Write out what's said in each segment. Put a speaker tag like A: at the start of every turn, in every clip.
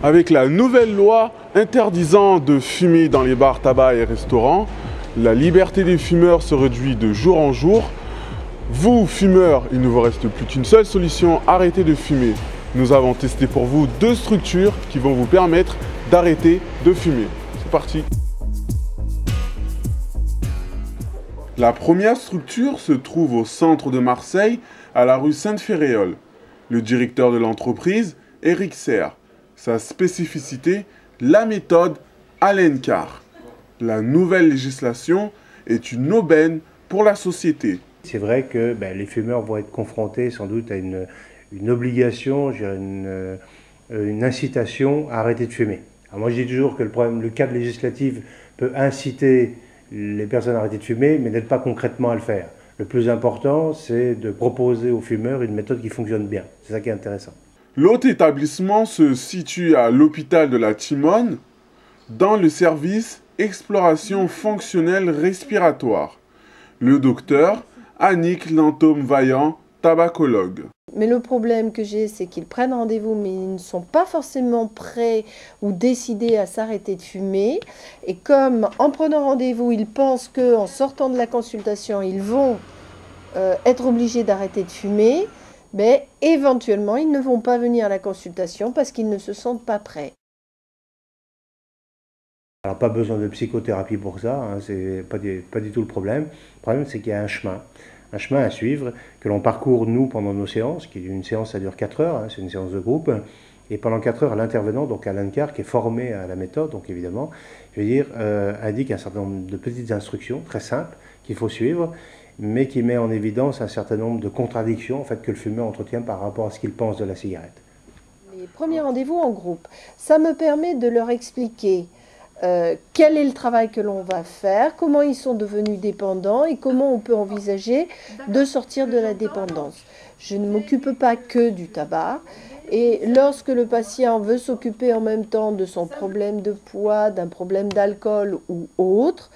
A: Avec la nouvelle loi interdisant de fumer dans les bars, tabac et restaurants, la liberté des fumeurs se réduit de jour en jour. Vous, fumeurs, il ne vous reste plus qu'une seule solution, arrêtez de fumer. Nous avons testé pour vous 2 structures qui vont vous permettre d'arrêter de fumer. C'est parti! La première structure se trouve au centre de Marseille, à la rue Sainte-Féréole. Le directeur de l'entreprise, Éric Serre. Sa spécificité, la méthode Alencar. La nouvelle législation est une aubaine pour la société.
B: C'est vrai que les fumeurs vont être confrontés sans doute à une obligation, une incitation à arrêter de fumer. Alors moi je dis toujours que le cadre législatif peut inciter les personnes à arrêter de fumer, mais n'aide pas concrètement à le faire. Le plus important, c'est de proposer aux fumeurs une méthode qui fonctionne bien. C'est ça qui est intéressant.
A: L'autre établissement se situe à l'hôpital de la Timone, dans le service exploration fonctionnelle respiratoire. Le docteur Annick Lantôme-Vaillant, tabacologue.
C: Mais le problème que j'ai, c'est qu'ils prennent rendez-vous, mais ils ne sont pas forcément prêts ou décidés à s'arrêter de fumer. Et comme en prenant rendez-vous, ils pensent qu'en sortant de la consultation, ils vont être obligés d'arrêter de fumer, mais éventuellement, ils ne vont pas venir à la consultation parce qu'ils ne se sentent pas prêts.
B: Alors pas besoin de psychothérapie pour ça, hein, c'est pas du tout le problème. Le problème, c'est qu'il y a un chemin à suivre, que l'on parcourt nous pendant nos séances, qui est une séance, ça dure 4 heures, hein, c'est une séance de groupe, et pendant 4 heures, l'intervenant, donc Alencar, qui est formé à la méthode, donc évidemment, indique un certain nombre de petites instructions très simples qu'il faut suivre, mais qui met en évidence un certain nombre de contradictions en fait, que le fumeur entretient par rapport à ce qu'il pense de la cigarette.
C: Les premiers rendez-vous en groupe, ça me permet de leur expliquer quel est le travail que l'on va faire, comment ils sont devenus dépendants et comment on peut envisager de sortir de la dépendance. Je ne m'occupe pas que du tabac et lorsque le patient veut s'occuper en même temps de son problème de poids, d'un problème d'alcool ou autre,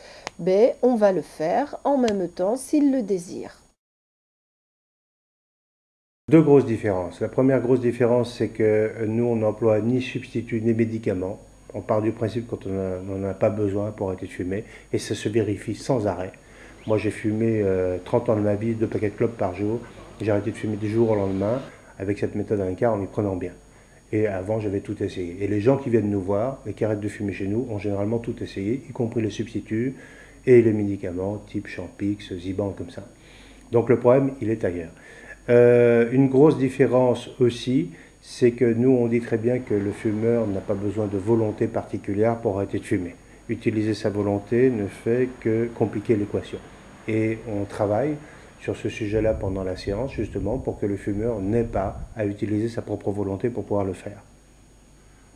C: on va le faire en même temps s'il le désire.
B: 2 grosses différences. La première grosse différence, c'est que nous, on n'emploie ni substitut ni médicaments. On part du principe quand on n'en a pas besoin pour arrêter de fumer, et ça se vérifie sans arrêt. Moi, j'ai fumé 30 ans de ma vie, 2 paquets de clopes par jour. J'ai arrêté de fumer du jour au lendemain avec cette méthode Alencar en y prenant bien. Et avant, j'avais tout essayé. Et les gens qui viennent nous voir et qui arrêtent de fumer chez nous ont généralement tout essayé, y compris les substituts et les médicaments type Champix, Ziban, comme ça. Donc le problème, il est ailleurs. Une grosse différence aussi, c'est que nous, on dit très bien que le fumeur n'a pas besoin de volonté particulière pour arrêter de fumer. Utiliser sa volonté ne fait que compliquer l'équation. Et on travaille sur ce sujet-là pendant la séance, justement, pour que le fumeur n'ait pas à utiliser sa propre volonté pour pouvoir le faire.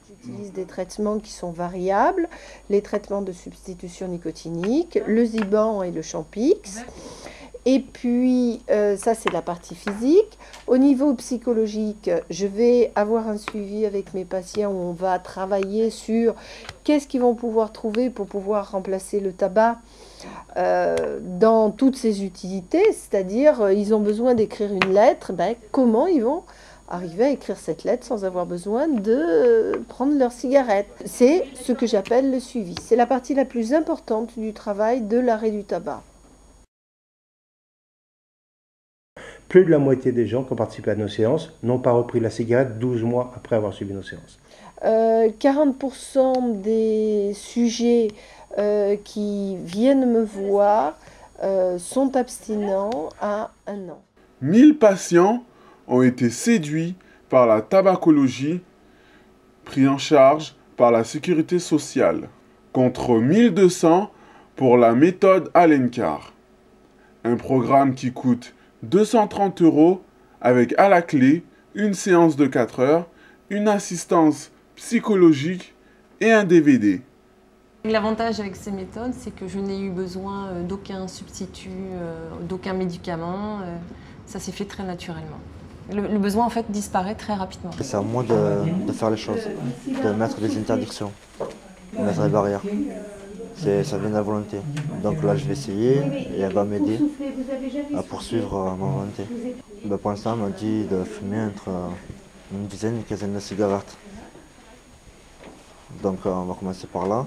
C: J'utilise des traitements qui sont variables, les traitements de substitution nicotinique, le Ziban et le Champix. Et puis, ça c'est la partie physique. Au niveau psychologique, je vais avoir un suivi avec mes patients où on va travailler sur qu'est-ce qu'ils vont pouvoir trouver pour pouvoir remplacer le tabac dans toutes ses utilités. C'est-à-dire, ils ont besoin d'écrire une lettre, comment ils vont arriver à écrire cette lettre sans avoir besoin de prendre leur cigarette. C'est ce que j'appelle le suivi. C'est la partie la plus importante du travail de l'arrêt du tabac.
B: Plus de la moitié des gens qui ont participé à nos séances n'ont pas repris la cigarette 12 mois après avoir suivi nos séances.
C: 40% des sujets qui viennent me voir sont abstinents à 1 an.
A: 1000 patients ont été séduits par la tabacologie, pris en charge par la sécurité sociale, contre 1200 pour la méthode Alencar. Un programme qui coûte 230 € avec à la clé une séance de 4 heures, une assistance psychologique et un DVD.
D: L'avantage avec ces méthodes, c'est que je n'ai eu besoin d'aucun substitut, d'aucun médicament. Ça s'est fait très naturellement. Le besoin en fait disparaît très rapidement.
E: C'est à moi de faire les choses, de mettre des interdictions, de mettre des barrières. Ça vient de la volonté. Donc là, je vais essayer et elle va m'aider à poursuivre ma volonté. Pour l'instant, elle m'a dit de fumer entre une dizaine et une quinzaine de cigarettes. Donc on va commencer par là.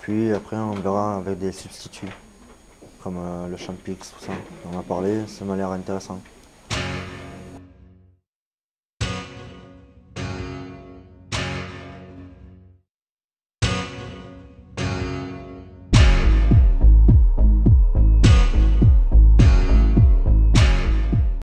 E: Puis après on verra avec des substituts, comme le Champix, tout ça. On en a parlé, ça m'a l'air intéressant.